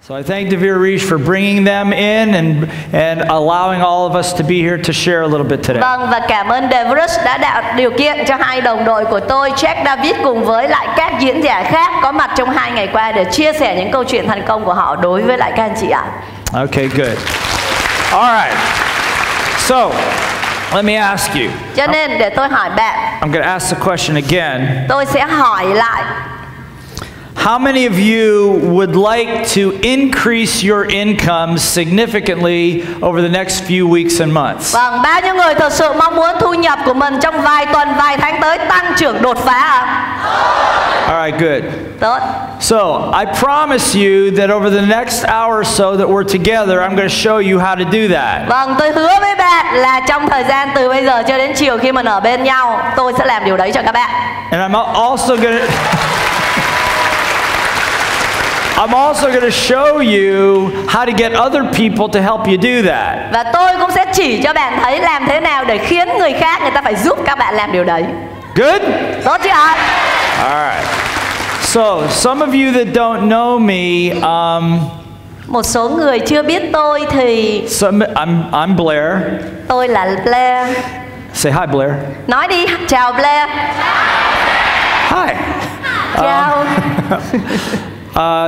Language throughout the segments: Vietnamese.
So I thank Deveerich for bringing them in and allowing all of us to be here to share a little bit today. Vâng, và cảm ơn Deveerich đã tạo điều kiện cho hai đồng đội của tôi, Jack David cùng với lại các diễn giả khác có mặt trong 2 ngày qua để chia sẻ những câu chuyện thành công của họ đối với lại các anh chị ạ. Okay, good. All right. So, let me ask you. Cho nên để tôi hỏi bạn. I'm going to ask the question again. Tôi sẽ hỏi lại. How many of you would like to increase your income significantly over the next few weeks and months? Vâng, bao nhiêu người thật sự mong muốn thu nhập của mình trong vài tuần, vài tháng tới tăng trưởng đột phá ạ? All right, good. Tốt. So, I promise you that over the next hour or so that we're together, I'm going to show you how to do that. Vâng, tôi hứa với bạn là trong thời gian từ bây giờ cho đến chiều khi mình ở bên nhau, tôi sẽ làm điều đấy cho các bạn. And I'm also going to show you how to get other people to help you do that. Và tôi cũng sẽ chỉ cho bạn thấy làm thế nào để khiến người khác người ta phải giúp các bạn làm điều đấy. Good? Tốt chưa ạ? All right. So, some of you that don't know me, một số người chưa biết tôi thì I'm Blair. Tôi là Blair. Say hi, Blair. Nói đi, chào Blair. Hi. Chào.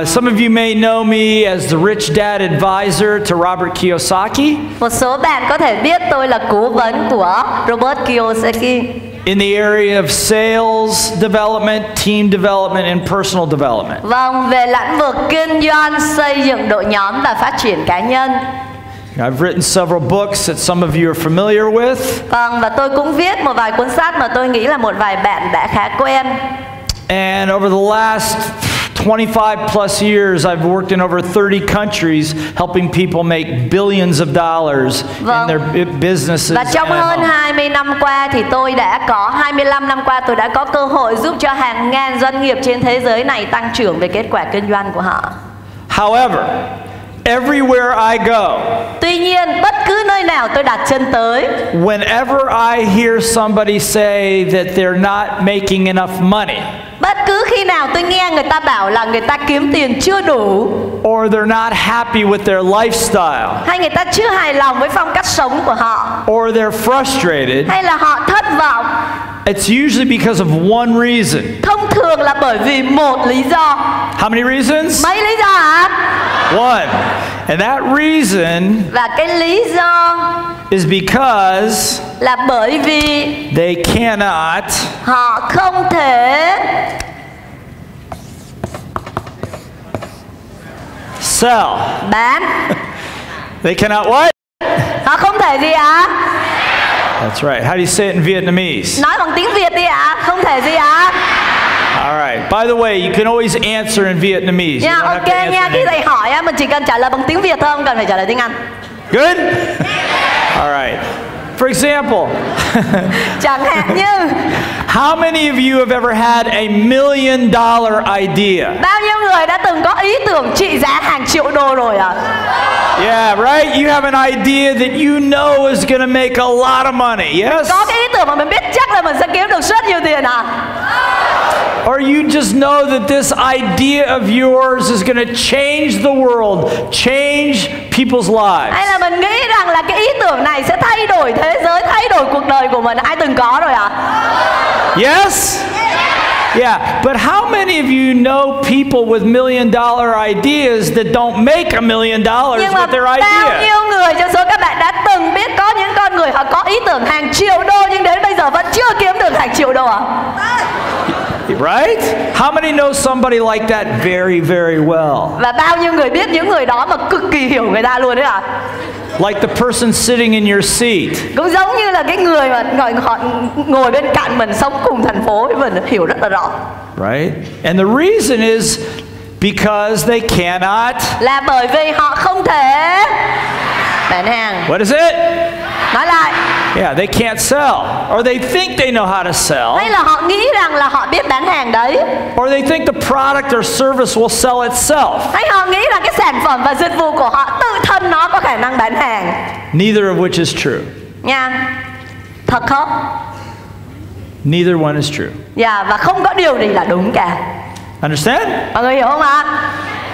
Some of you may know me as the rich dad advisor to Robert Kiyosaki. Một số bạn có thể biết tôi là cố vấn của Robert Kiyosaki. In the area of sales development, team development, and personal development. Vâng, về lĩnh vực kinh doanh, xây dựng đội nhóm và phát triển cá nhân. I've written several books that some of you are familiar with. Vâng, và tôi cũng viết một vài cuốn sách mà tôi nghĩ là một vài bạn đã khá quen. And over the last 25 plus years, I've worked in over 30 countries helping people make billions of dollars in their businesses. Và trong hơn 20 năm qua thì tôi đã có 25 năm qua tôi đã có cơ hội giúp cho hàng ngàn doanh nghiệp trên thế giới này tăng trưởng về kết quả kinh doanh của họ. However, everywhere I go, tuy nhiên bất cứ nơi nào tôi đặt chân tới, whenever I hear somebody say that they're not making enough money, bất cứ khi nào tôi nghe người ta bảo là người ta kiếm tiền chưa đủ, or they're not happy with their lifestyle, hay người ta chưa hài lòng với phong cách sống của họ, or they're frustrated, hay là họ thất vọng, it's usually because of one reason. Thông thường là bởi vì một lý do. How many reasons? Mấy lý do hả? One. And that reason và cái lý do is because là bởi vì they cannot họ không thể sell. Bán. They cannot what? Họ không thể gì ạ? That's right. How do you say it in Vietnamese? Nói bằng tiếng Việt đi ạ. Không thể gì ạ? All right. By the way, you can always answer in Vietnamese. Yeah, ok nha. Khi thầy hỏi á, mình chỉ cần trả lời bằng tiếng Việt thôi, không cần phải trả lời tiếng Anh. Good? All right. For example, chẳng hạn như how many of you have ever had a $1 million idea? Bao nhiêu người đã từng có ý tưởng trị giá hàng triệu đô rồi ạ? Yeah, right? You have an idea that you know is going to make a lot of money, yes? Có cái ý tưởng mà mình biết chắc là mình sẽ kiếm được rất nhiều tiền à? Or you just know that this idea of yours is going to change the world, change people's lives. Hay là mình nghĩ rằng là cái ý tưởng này sẽ thay đổi thế giới, thay đổi cuộc đời của mình. Ai từng có rồi ạ? Yes? Yeah, but how many of you know people with $1 million ideas that don't make $1 million with their idea? Bao nhiêu người trong số các bạn đã từng biết có những con người họ có ý tưởng hàng triệu đô nhưng đến bây giờ vẫn chưa kiếm được hàng triệu đô à? Right? How many know somebody like that very, very well? Và bao nhiêu người biết những người đó mà cực kỳ hiểu người ta luôn đấy à? Like the person sitting in your seat. Cũng giống như là cái người mà họ ngồi bên cạnh mình, sống cùng thành phố với mình, hiểu rất là rõ. Right? And the reason is because they cannot. Là bởi vì họ không thể bán hàng. What is it? Nói lại. Yeah, they can't sell. Or they think they know how to sell. Hay là họ nghĩ rằng là họ biết bán hàng đấy. Or they think the product or service will sell itself. Hay họ nghĩ là cái sản phẩm và dịch vụ của họ tự thân nó có khả năng bán hàng. Neither of which is true. Nha. Thật không? Neither one is true. Dạ, và không có điều gì là đúng cả. Understand? Mọi người hiểu không ạ?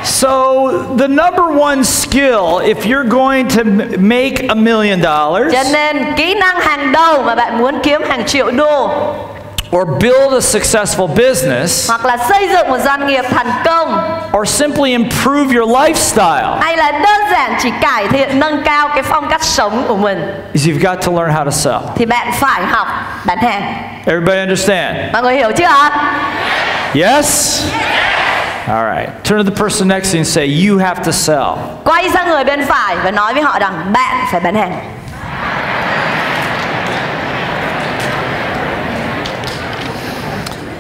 So the number one skill, if you're going to make $1 million, cho nên kỹ năng hàng đầu mà bạn muốn kiếm hàng triệu đô, or build a successful business, hoặc là xây dựng một doanh nghiệp thành công, or simply improve your lifestyle, hay là đơn giản chỉ cải thiện nâng cao cái phong cách sống của mình, is you've got to learn how to sell. thì bạn phải học bán hàng. Everybody understand? Mọi người hiểu chưa ạ? Yes? All right. Turn to the person next to you and say, you have to sell. Quay sang người bên phải và nói với họ rằng bạn phải bán hàng.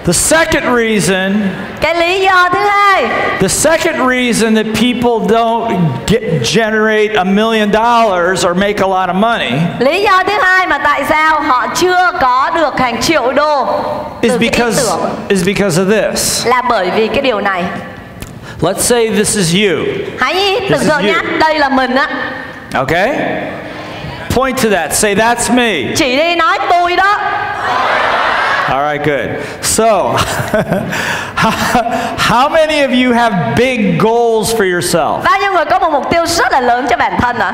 The second reason, cái lý do thứ hai, the second reason that people don't generate $1 million or make a lot of money, lý do thứ hai mà tại sao họ chưa có được hàng triệu đô is từ cái ý tưởng because of this. là bởi vì cái điều này. Let's say this is you. Hãy tưởng is tượng you. nhé, đây là mình á. Okay? Point to that. Say, that's me. Chỉ đi nói tôi đó. All right, good. So, how many of you have big goals for yourself? Bao nhiêu người có một mục tiêu rất là lớn cho bản thân ạ?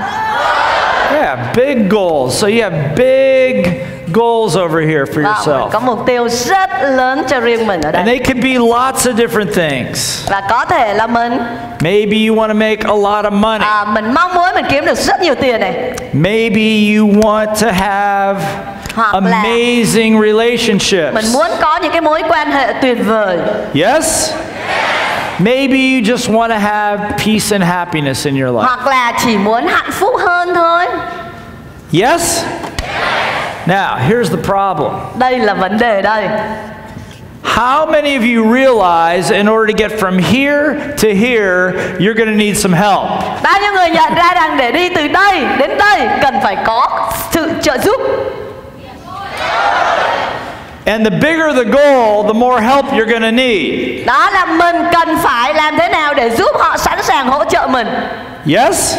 Yeah, big goals. So you have big goals over here for yourself. Có mục tiêu rất lớn cho riêng mình ở đây. And they could be lots of different things. Và có thể là mình Maybe you want to make a lot of money. mình mong muốn mình kiếm được rất nhiều tiền này. Maybe you want to have Hoặc là amazing relationships. mình muốn có những cái mối quan hệ tuyệt vời. Yes? Maybe you just want to have peace and happiness in your life. Hoặc là chỉ muốn hạnh phúc hơn thôi. Yes? Now, here's the problem. Đây là vấn đề đây. How many of you realize in order to get from here to here, you're going to need some help? Bao nhiêu người nhận ra rằng để đi từ đây đến đây cần phải có sự trợ giúp. And the bigger the goal, the more help you're going to need. Đó là mình cần phải làm thế nào để giúp họ sẵn sàng hỗ trợ mình. Yes?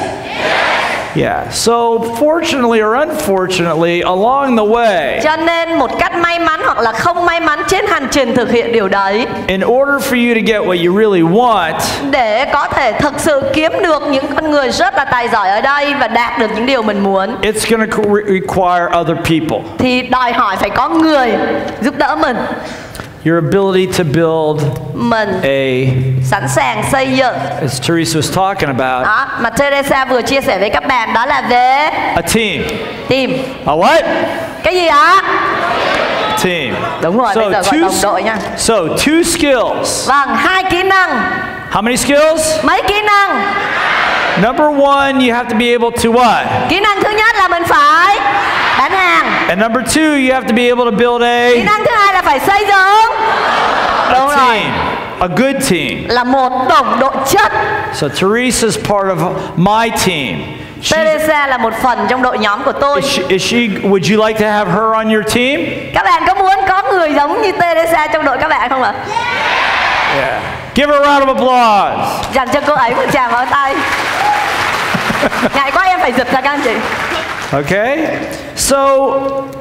Yeah. So fortunately or unfortunately, along the way, cho nên một cách may mắn hoặc là không may mắn trên hành trình thực hiện điều đấy, in order for you to get what you really want, để có thể thực sự kiếm được những con người rất là tài giỏi ở đây và đạt được những điều mình muốn, it's going to require other people. Thì đòi hỏi phải có người giúp đỡ mình. Your ability to build mình sẵn sàng xây dựng, as Teresa was talking about, đó, mà Teresa vừa chia sẻ với các bạn, đó là về a team. Team. A what? Cái gì ạ? Team. Đúng rồi, bây giờ gọi đồng đội nha. So, two skills. Vâng, 2 kỹ năng. How many skills? Mấy kỹ năng? Number one, you have to be able to what? Kỹ năng thứ nhất là mình phải bán hàng. And number two, you have to be able to build Kỹ năng thứ hai là phải xây dựng a team, a good team. Là một đồng đội chất. So Teresa is part of my team. Teresa là một phần trong đội nhóm của tôi. Would you like to have her on your team? Các bạn có muốn có người giống như Teresa trong đội các bạn không ạ? Yeah. Give her a round of applause. Dành cho cô ấy một tràng pháo tay. Ngại quá em phải giật ra các anh chị. Okay? So,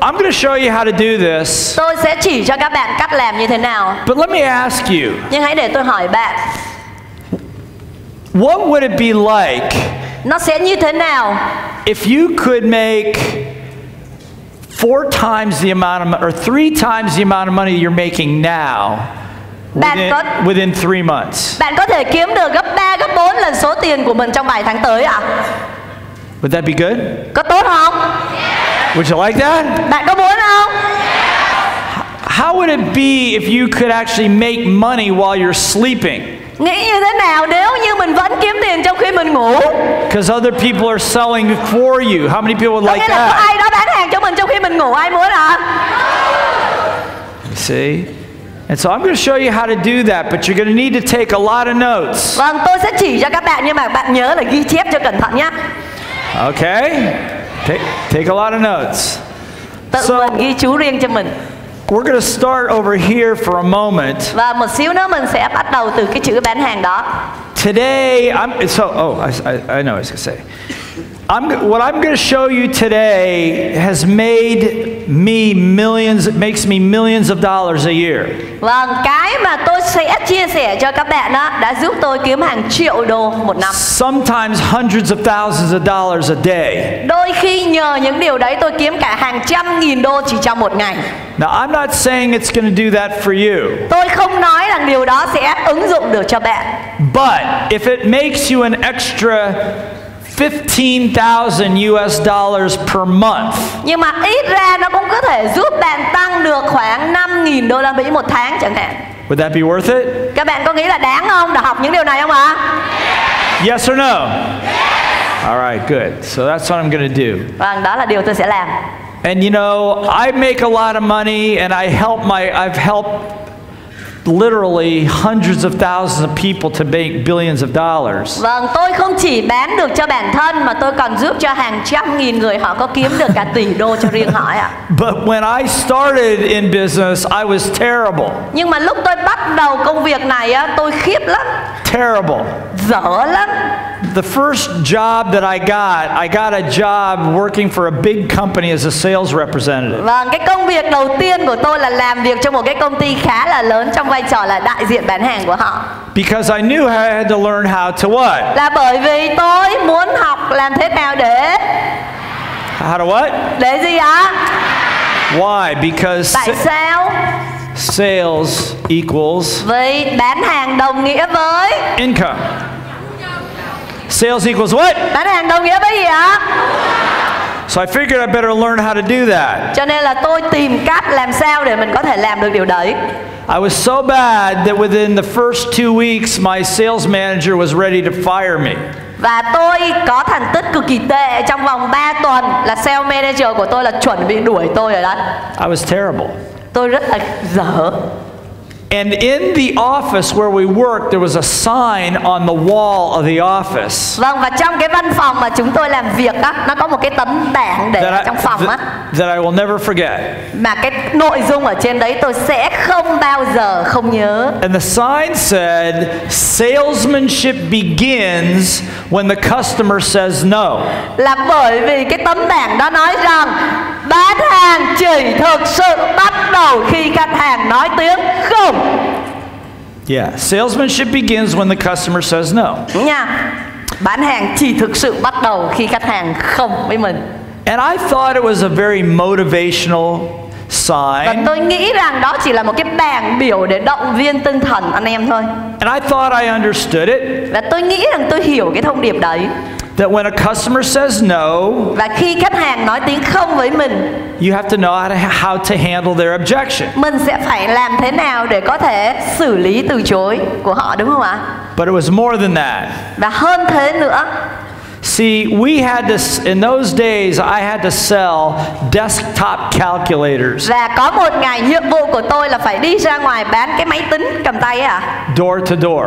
I'm going to show you how to do this. Tôi sẽ chỉ cho các bạn cách làm như thế nào. But let me ask you. Nhưng hãy để tôi hỏi bạn. What would it be like? Nó sẽ như thế nào? If you could make 4 times the amount of, or 3 times the amount of money you're making now, within 3 months. Bạn có thể kiếm được gấp 3, gấp 4 lần số tiền của mình trong vài tháng tới ạ? Would that be good? Có tốt không? Would you like that? Bạn có muốn không? How would it be if you could actually make money while you're sleeping? Nghĩ như thế nào nếu như mình vẫn kiếm tiền trong khi mình ngủ? Because other people are selling for you. How many people would like Nghĩa là có that? ai đó bán hàng cho mình trong khi mình ngủ, ai muốn ạ? You see? And so I'm going to show you how to do that, but you're going to need to take a lot of notes. Vâng, tôi sẽ chỉ cho các bạn, nhưng mà bạn nhớ là ghi chép cho cẩn thận nhé. Okay? Take a lot of notes. Tự mình ghi chú riêng cho mình. We're going to start over here for a moment. Và một xíu nữa mình sẽ bắt đầu từ cái chữ bán hàng đó. Today, I know what I was going to say. What I'm going to show you today has made me millions. It makes me millions of dollars a year. Vâng, cái mà tôi sẽ chia sẻ cho các bạn đó đã giúp tôi kiếm hàng triệu đô một năm. Sometimes hundreds of thousands of dollars a day. Đôi khi nhờ những điều đấy tôi kiếm cả hàng trăm nghìn đô chỉ trong một ngày. Now, I'm not saying it's going to do that for you. Tôi không nói rằng điều đó sẽ ứng dụng được cho bạn. But if it makes you an extra $15,000 US per month. Nhưng mà ít ra nó cũng có thể giúp bạn tăng được khoảng 5.000 đô la Mỹ một tháng chẳng hạn. Would that be worth it? Các bạn có nghĩ là đáng không để học những điều này không ạ? Yes or no? All right, good. So that's what I'm going to do. Vâng, đó là điều tôi sẽ làm. And you know, I make a lot of money, and I've helped literally hundreds of thousands of people to make billions of dollars. Vâng, tôi không chỉ bán được cho bản thân mà tôi còn giúp cho hàng trăm nghìn người họ có kiếm được cả tỷ đô cho riêng họ ạ. But when I started in business, I was terrible. Nhưng mà lúc tôi bắt đầu công việc này á, tôi khiếp lắm. Terrible. Dở lắm. The first job that I got a job working for a big company as a sales representative. Vâng, cái công việc đầu tiên của tôi là làm việc cho một cái công ty khá là lớn trong vai trò là đại diện bán hàng của họ. Because I knew I had to learn how to what? Là bởi vì tôi muốn học làm thế nào để How to what? để gì ạ? Why? Because Tại sao? sales equals Vì bán hàng đồng nghĩa với income. Sales equals what? bán hàng đồng nghĩa với gì ạ? So I figured I better learn how to do that. Cho nên là tôi tìm cách làm sao để mình có thể làm được điều đấy. I was so bad that within the first 2 weeks, my sales manager was ready to fire me. Và tôi có thành tích cực kỳ tệ. Trong vòng 3 tuần là sales manager của tôi là chuẩn bị đuổi tôi rồi đó. I was terrible. Tôi rất là dở. And in the office where we worked, there was a sign on the wall of the office. Vâng, và trong cái văn phòng mà chúng tôi làm việc đó, nó có một cái tấm bảng để ở trong phòng á. That I will never forget. Mà cái nội dung ở trên đấy tôi sẽ không bao giờ không nhớ. And the sign said, salesmanship begins when the customer says no. Là bởi vì cái tấm bảng đó nói rằng bán hàng chỉ thực sự bắt đầu khi khách hàng nói tiếng không. Yeah, salesmanship begins when the customer says no. Nha. Bán hàng chỉ thực sự bắt đầu khi khách hàng không với mình. And I thought it was a very motivational sign. Và tôi nghĩ rằng đó chỉ là một cái bảng biểu để động viên tinh thần anh em thôi. And I thought I understood it. Và tôi nghĩ rằng tôi hiểu cái thông điệp đấy. That when a customer says no, và khi khách hàng nói tiếng không với mình, you have to know how to handle their objection. Mình sẽ phải làm thế nào để có thể xử lý từ chối của họ, đúng không ạ? But it was more than that. Và hơn thế nữa. See, we had to, in those days, I had to sell desktop calculators. Và có một ngày nhiệm vụ của tôi là phải đi ra ngoài bán cái máy tính cầm tay ấy Door to door.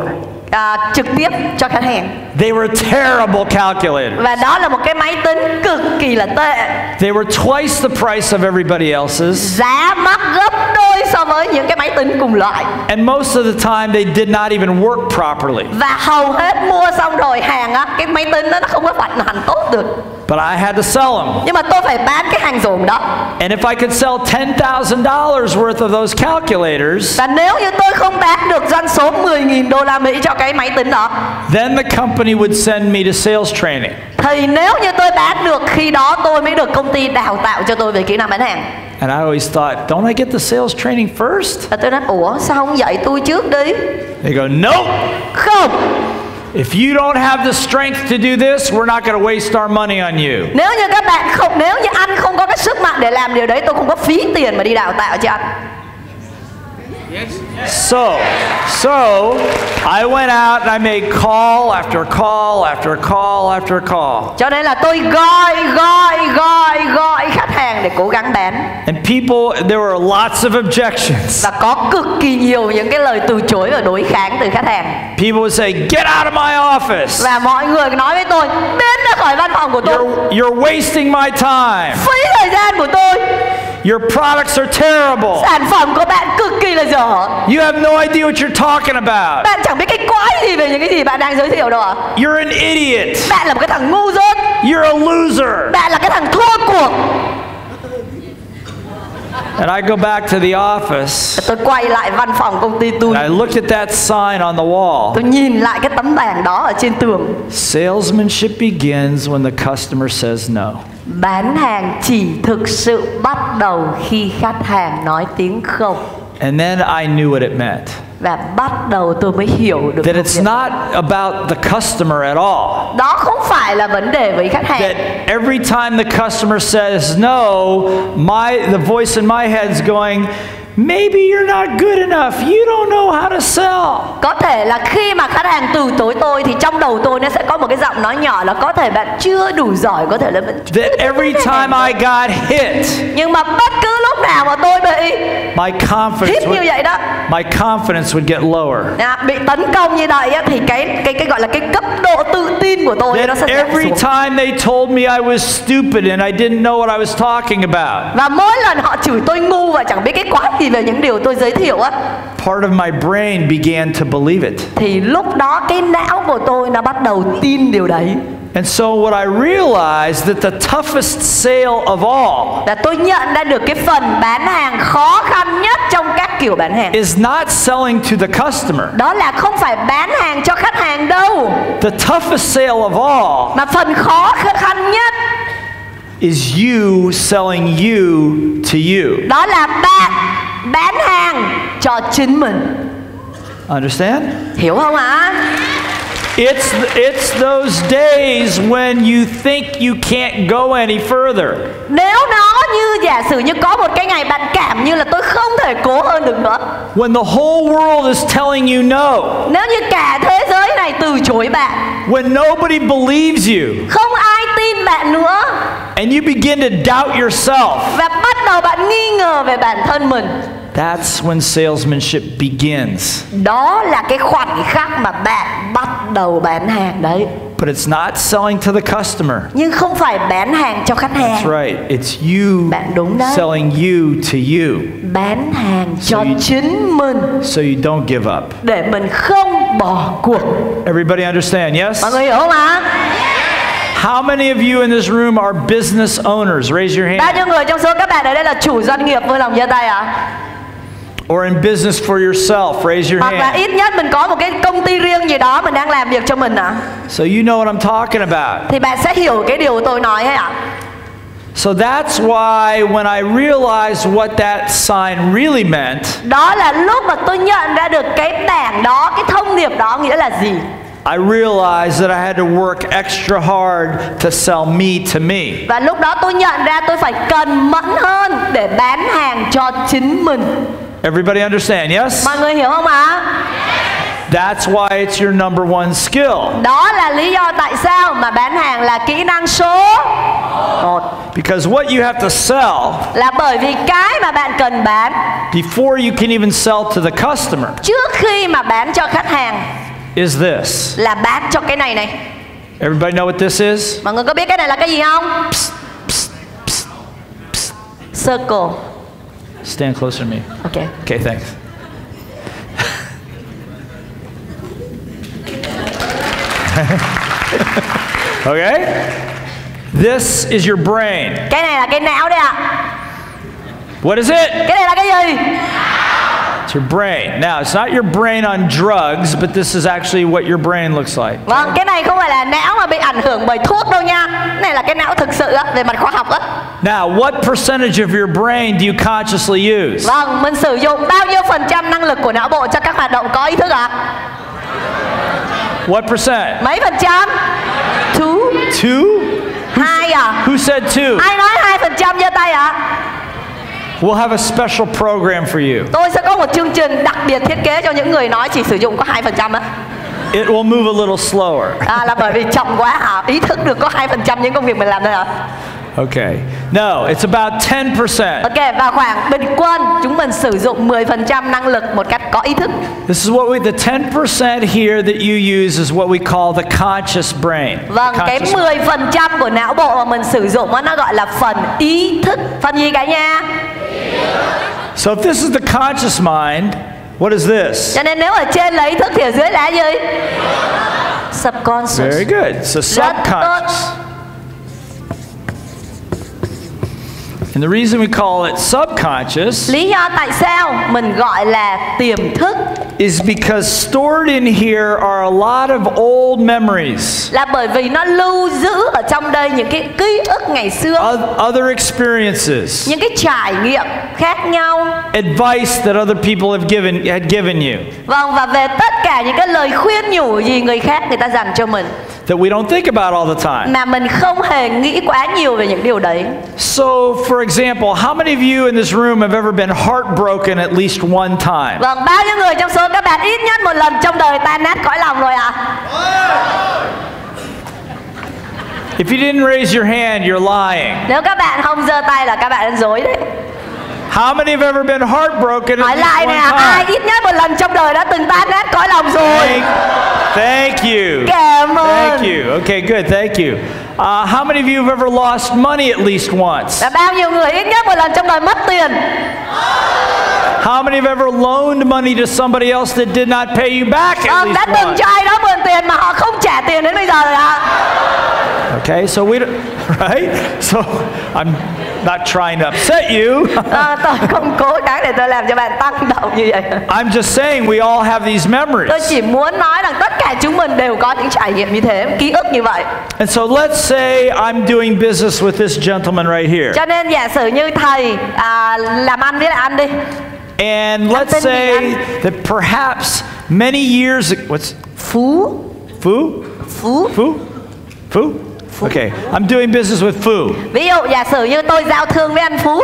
Trực tiếp cho khách hàng. They were terrible calculators. Và đó là một cái máy tính cực kỳ là tệ. They were twice the price of everybody else's. Giá mắc gấp đôi so với những cái máy tính cùng loại. And most of the time they did not even work properly. Và hầu hết mua xong rồi hàng á, cái máy tính đó nó không có vận hành tốt được. But I had to sell them. Nhưng mà tôi phải bán cái hàng dồn đó. And if I could sell $10,000 worth of those calculators, và nếu như tôi không bán được doanh số 10.000 đô la Mỹ cho cái máy tính đó, then the company would send me to sales training. Thì nếu như tôi bán được, khi đó tôi mới được công ty đào tạo cho tôi về kỹ năng bán hàng. And I always thought, don't I get the sales training first? Và tôi nói, ủa sao không dạy tôi trước đi? They go, nope. Không. If you don't have the strength to do this, we're not going to waste our money on you. Nếu như các bạn không, nếu như anh không có cái sức mạnh để làm điều đấy, tôi không có phí tiền mà đi đào tạo cho anh. So I went out and I made call after call after call after call. Cho nên là tôi gọi khách hàng để cố gắng bán. And people, there were lots of objections. Và có cực kỳ nhiều những cái lời từ chối và đối kháng từ khách hàng. People would say, "Get out of my office." Và mọi người nói với tôi, biến ra khỏi văn phòng của tôi. You're wasting my time. Phí thời gian của tôi. Your products are terrible. Sản phẩm của bạn cực kỳ là dở. You have no idea what you're talking about. Bạn chẳng biết cái quái gì về những cái gì bạn đang giới thiệu đâu ạ. You're an idiot. Bạn là một cái thằng ngu dốt. You're a loser. Bạn là cái thằng thua cuộc. And I go back to the office. Tôi quay lại văn phòng công ty tôi. I looked at that sign on the wall. Tôi nhìn lại cái tấm bảng đó ở trên tường. Salesmanship begins when the customer says no. Bán hàng chỉ thực sự bắt đầu khi khách hàng nói tiếng không. And then I knew what it meant. Và bắt đầu tôi mới hiểu được that it's not about the customer at all. Đó không phải là vấn đề với khách hàng. That every time the customer says no, the voice in my head is going, maybe you're not good enough. You don't know how to sell. Có thể là khi mà khách hàng từ chối tôi thì trong đầu tôi nó sẽ có một cái giọng nói nhỏ là có thể bạn chưa đủ giỏi, có thể là bạn chưa. That every time I got hit, nhưng mà bất cứ lúc nào mà tôi bị my confidence như vậy đó, my confidence would get lower. Bị tấn công như vậy á, thì cái gọi là cái cấp độ tự tin của tôi nó sẽ giảm every xuống. time they told me I was stupid and I didn't know what I was talking about. Và mỗi lần họ chửi tôi ngu và chẳng biết cái quái gì về những điều tôi giới thiệu á, part of my brain began to believe it. Thì lúc đó cái não của tôi nó bắt đầu tin điều đấy. And so what I realized that the toughest sale of all là tôi nhận ra được cái phần bán hàng khó khăn nhất trong các kiểu bán hàng is not selling to the customer. Đó là không phải bán hàng cho khách hàng đâu. The toughest sale of all mà phần khó khăn nhất is you selling you to you. Đó là bạn bán hàng cho chính mình. Understand? Hiểu không ạ? It's those days when you think you can't go any further. Nếu nó như giả sử như có một cái ngày bạn cảm như là tôi không thể cố hơn được nữa. When the whole world is telling you no. Nếu như cả thế giới này từ chối bạn. When nobody believes you. Không ai tin bạn nữa. And you begin to doubt yourself. Và bắt đầu bạn nghi ngờ về bản thân mình. That's when salesmanship begins. Đó là cái khoảnh khắc mà bạn bắt đầu bán hàng đấy. But it's not selling to the customer. Nhưng không phải bán hàng cho khách hàng. That's right. It's you bạn đúng đấy. Selling you to you. Bán hàng cho chính mình. So you don't give up. Để mình không bỏ cuộc. Everybody understand? Yes? Mọi người hiểu không ạ? How many of you in this room are business owners? Raise your hand. Bao nhiêu người trong số các bạn ở đây là chủ doanh nghiệp, vui lòng giơ tay ạ? Or in business for yourself, raise your hand. Hoặc là ít nhất mình có một cái công ty riêng gì đó mình đang làm việc cho mình ạ. So you know what I'm talking about. Thì bạn sẽ hiểu cái điều tôi nói ấy ạ. So that's why when I realized what that sign really meant. Đó là lúc mà tôi nhận ra được cái bảng đó, cái thông điệp đó nghĩa là gì. I realized that I had to work extra hard to sell me to me. Và lúc đó tôi nhận ra tôi phải cần mẫn hơn để bán hàng cho chính mình. Everybody understand? Yes? Mọi người hiểu không ạ? That's why it's your number one skill. Đó là lý do tại sao mà bán hàng là kỹ năng số 1. Because what you have to sell là bởi vì cái mà bạn cần bán before you can even sell to the customer trước khi mà bán cho khách hàng is this. Là bán cho cái này này. Everybody know what this is? Mọi người có biết cái này là cái gì không? Psst, psst, psst, psst. Circle. Stand closer to me. Okay. Okay, thanks. Okay? This is your brain. Cái này là cái não đấy ạ. What is it? Cái này là cái gì? It's your brain. Now, it's not your brain on drugs, but this is actually what your brain looks like. Vâng, cái này không phải là não mà bị ảnh hưởng bởi thuốc đâu nha. Cái này là cái não thực sự á, về mặt khoa học á. Now, what percentage of your brain do you consciously use? Vâng, mình sử dụng bao nhiêu phần trăm năng lực của não bộ cho các hoạt động có ý thức ạ? What percent? Mấy phần trăm? 2? 2 à? Who said 2? Ai nói 2% giơ tay ạ? We'll have a special program for you. Tôi sẽ có một chương trình đặc biệt thiết kế cho những người nói chỉ sử dụng có 2% á. It will move a little slower. Là bởi vì chậm quá hả? Ý thức được có 2% những công việc mình làm thôi hả? Okay. No, it's about 10%. Ok, và khoảng bình quân chúng mình sử dụng 10% năng lực một cách có ý thức. This is what the 10% here that you use is what we call the conscious brain. Vâng, cái 10% của não bộ mà mình sử dụng nó gọi là phần ý thức. Phần gì cả nhà? So if this is the conscious mind, what is this? Cho nên nếu ở trên là ý thức thì ở dưới là gì? Subconscious. Very good. So subconscious. And the reason we call it subconscious Lý do tại sao mình gọi là tiềm thức is because stored in here are a lot of old memories, là bởi vì nó lưu giữ ở trong đây những cái ký ức ngày xưa, other experiences, những cái trải nghiệm khác nhau, advice that other people had given you, vâng, và về tất cả những cái lời khuyên nhủ gì người khác người ta dành cho mình that we don't think about all the time. mà mình không hề nghĩ quá nhiều về những điều đấy. So, for example, how many of you in this room have ever been heartbroken at least one time? Vâng, bao nhiêu người trong số các bạn ít nhất một lần trong đời tan nát cõi lòng rồi ạ? If you didn't raise your hand, you're lying. Nếu các bạn không giơ tay là các bạn đang dối đấy. How many have ever been heartbroken at Hỏi least lại one nè, ai time? ít nhất một lần trong đời đã từng tan nát cõi lòng rồi? Thank you. Cảm ơn. Thank you. Okay, good. Thank you. How many of you have ever lost money at least once? Và bao nhiêu người ít nhất một lần trong đời mất tiền? How many have ever loaned money to somebody else that did not pay you back at Đã least từng once? cho ai đó mượn tiền mà họ không trả tiền đến bây giờ rồi ạ? Okay, so we don't, right? So I'm not trying to upset you. Tôi không cố gắng để tôi làm cho bạn tăng động như vậy. I'm just saying we all have these Tôi memories. chỉ muốn nói rằng tất cả chúng mình đều có những trải nghiệm như thế, ký ức như vậy. And so let's say I'm doing business with this gentleman right here. Cho nên giả sử như thầy làm ăn với lại anh đi. And let's say that perhaps many years Phú. Okay, I'm doing business with Fu. Ví dụ giả sử như tôi giao thương với anh Phú.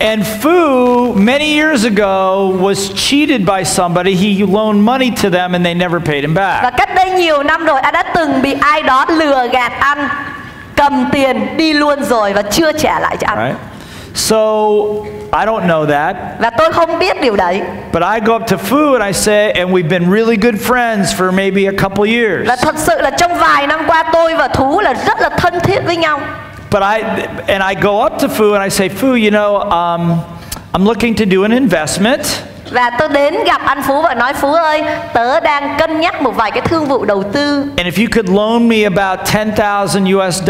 And Fu, many years ago, was cheated by somebody. He loaned money to them and they never paid him back. Và cách đây nhiều năm rồi, anh đã từng bị ai đó lừa gạt anh, cầm tiền đi luôn rồi và chưa trả lại cho anh. Right? So I don't know that. Và tôi không biết điều đấy. But I go up to Fu and I say, and we've been really good friends for maybe a couple years. Và thật sự là trong vài năm qua tôi và Thú là rất là thân thiết với nhau. But I go up to Fu and I say, Fu, you know, I'm looking to do an investment. Và tôi đến gặp anh Phú và nói, Phú ơi, tớ đang cân nhắc một vài cái thương vụ đầu tư. And if you could loan me about $10,000 US,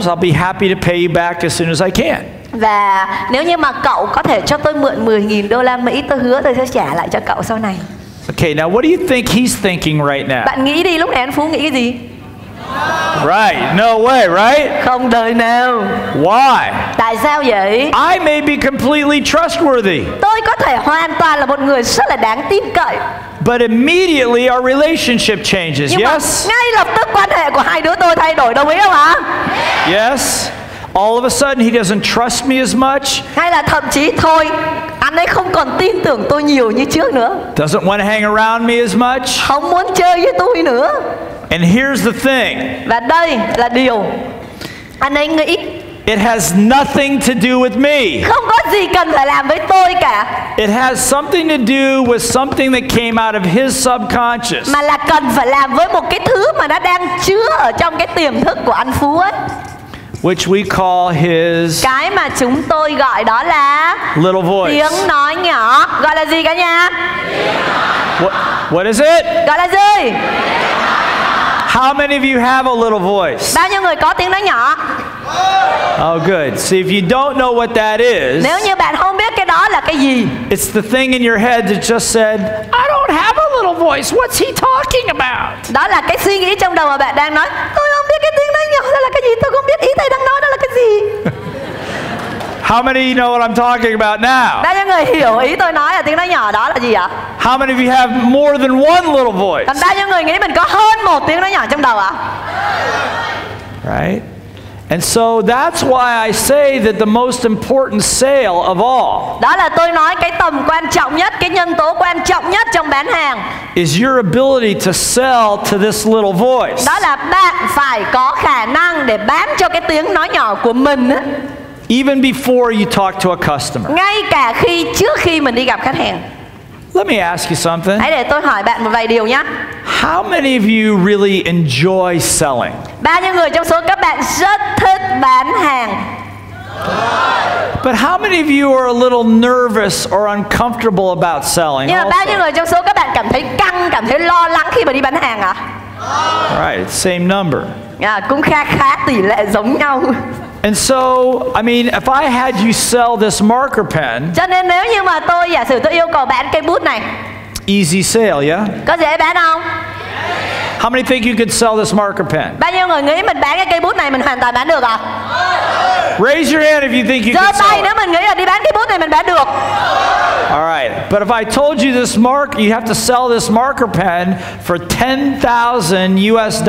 I'll be happy to pay you back as soon as I can. Và nếu như mà cậu có thể cho tôi mượn 10.000 đô la Mỹ, tôi hứa tôi sẽ trả lại cho cậu sau này. Okay, now what do you think he's thinking right now? Bạn nghĩ đi, lúc này anh Phú nghĩ cái gì? Right, no way, right? Không đời nào. Why? Tại sao vậy? I may be completely trustworthy. Tôi có thể hoàn toàn là một người rất là đáng tin cậy. But immediately our relationship changes, Nhưng yes? mà ngay lập tức quan hệ của hai đứa tôi thay đổi, đồng ý không ạ? Yes? All of a sudden he doesn't trust me as much. Hay là thậm chí thôi, anh ấy không còn tin tưởng tôi nhiều như trước nữa. Doesn't want to hang around me as much. Không muốn chơi với tôi nữa. And here's the thing. Và đây là điều anh ấy nghĩ. It has nothing to do with me. Không có gì cần phải làm với tôi cả. It has something to do with something that came out of his subconscious. Mà là cần phải làm với một cái thứ mà nó đang chứa ở trong cái tiềm thức của anh Phú ấy. Which we call his Cái mà chúng tôi gọi đó là little voice. tiếng nói nhỏ. Gọi là gì cả nhà? What is it? Gọi là gì? How many of you have a little voice? Bao nhiêu người có tiếng nói nhỏ? Oh, good. See, if you don't know what that is, Nếu như bạn không biết cái đó là cái gì, it's the thing in your head that just said, I don't have a little voice. What's he talking about? đó là cái suy nghĩ trong đầu mà bạn đang nói. Tôi không biết cái tiếng nói nhỏ đó là cái gì. Tôi không biết ý thầy đang nói đó là cái gì. How many know what I'm talking about now? Bao nhiêu người hiểu ý tôi nói là tiếng nói nhỏ đó là gì ạ? How many of you have more than one little voice? Còn bao nhiêu người nghĩ mình có hơn một tiếng nói nhỏ trong đầu ạ? Right? And so that's why I say that the most important sale of all Đó là tôi nói cái tầm quan trọng nhất, cái nhân tố quan trọng nhất trong bán hàng is your ability to sell to this little voice. đó là bạn phải có khả năng để bán cho cái tiếng nói nhỏ của mình á. Even before you talk to a customer. Ngay cả trước khi mình đi gặp khách hàng. Let me ask you something. Hãy để tôi hỏi bạn một vài điều nhé. How many of you really enjoy selling? Bao nhiêu người trong số các bạn rất thích bán hàng? But how many of you are a little nervous or uncomfortable about selling? Nhưng mà bao nhiêu người trong số các bạn cảm thấy căng, cảm thấy lo lắng khi mà đi bán hàng ạ? Right, same number. Cũng khá tỷ lệ giống nhau. And so, I mean, if I had you sell this marker pen, cho nên nếu như mà tôi giả sử tôi yêu cầu bán cây bút này, easy sale, yeah? có dễ bán không? How many think you could sell this marker pen? Bao nhiêu người nghĩ mình bán cái cây bút này mình hoàn toàn bán được à? Raise your hand if you think you Giơ could tay sell nếu it. mình nghĩ là đi bán cây bút này mình bán được. All right, but if I told you this you have to sell this marker pen for $10,000 US.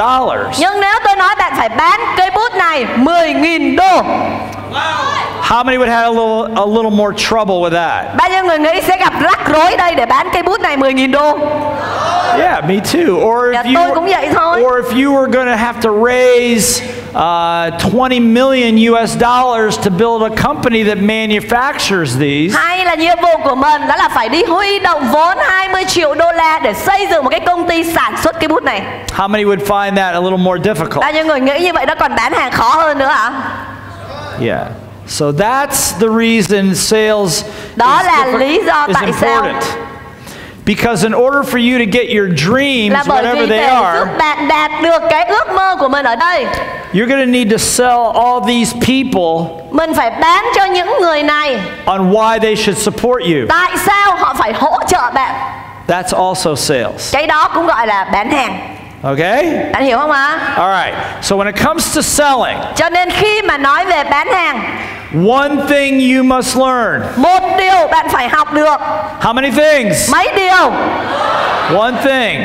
Nhưng nếu tôi nói bạn phải bán cây bút này 10.000 đô. How many would have a little more trouble with that? Bao nhiêu người nghĩ sẽ gặp rắc rối đây để bán cây bút này 10.000 đô? Yeah, me too. Or tôi cũng vậy thôi. Or if you were going to have to raise $20 million US to build a company that manufactures these. Hay là nhiệm vụ của mình đó là phải đi huy động vốn 20 triệu đô la để xây dựng một cái công ty sản xuất cái bút này. How many would find that a little more difficult? Bao nhiêu người nghĩ như vậy nó còn bán hàng khó hơn nữa hả? Yeah. So that's the reason sales đó là lý do is tại sao. important. Because in order for you to get your dreams, là bởi whatever vì they để are, giúp bạn đạt được cái ước mơ của mình ở đây, you're going to need to sell all these people mình phải bán cho những người này on why they should support you. tại sao họ phải hỗ trợ bạn. That's also sales. Cái đó cũng gọi là bán hàng. Okay? Bạn hiểu không ạ? All right. So when it comes to selling, cho nên khi mà nói về bán hàng, one thing you must learn. một điều bạn phải học được. How many things? Mấy điều? One thing.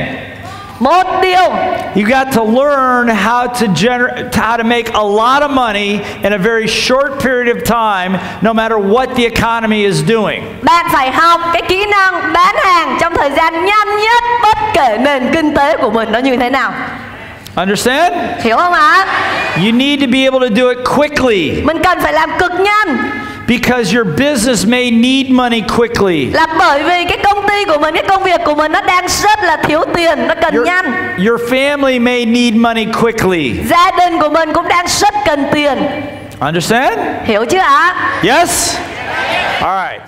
Một điều. You got to learn how to make a lot of money in a very short period of time, no matter what the economy is doing. Bạn phải học cái kỹ năng bán hàng trong thời gian nhanh nhất, bất kể nền kinh tế của mình nó như thế nào. Understand? Hiểu không ạ? You need to be able to do it quickly. Mình cần phải làm cực nhanh. Because your business may need money quickly. Là bởi vì cái công ty của mình, cái công việc của mình nó đang rất là thiếu tiền, nó cần nhanh. Your family may need money quickly. Gia đình của mình cũng đang rất cần tiền. Understand? Hiểu chưa ạ? Yes? All right.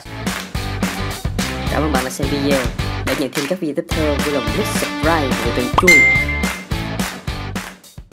Cảm ơn bạn đã xem video. Để nhận thêm các video tiếp theo, vui lòng click subscribe và bật chuông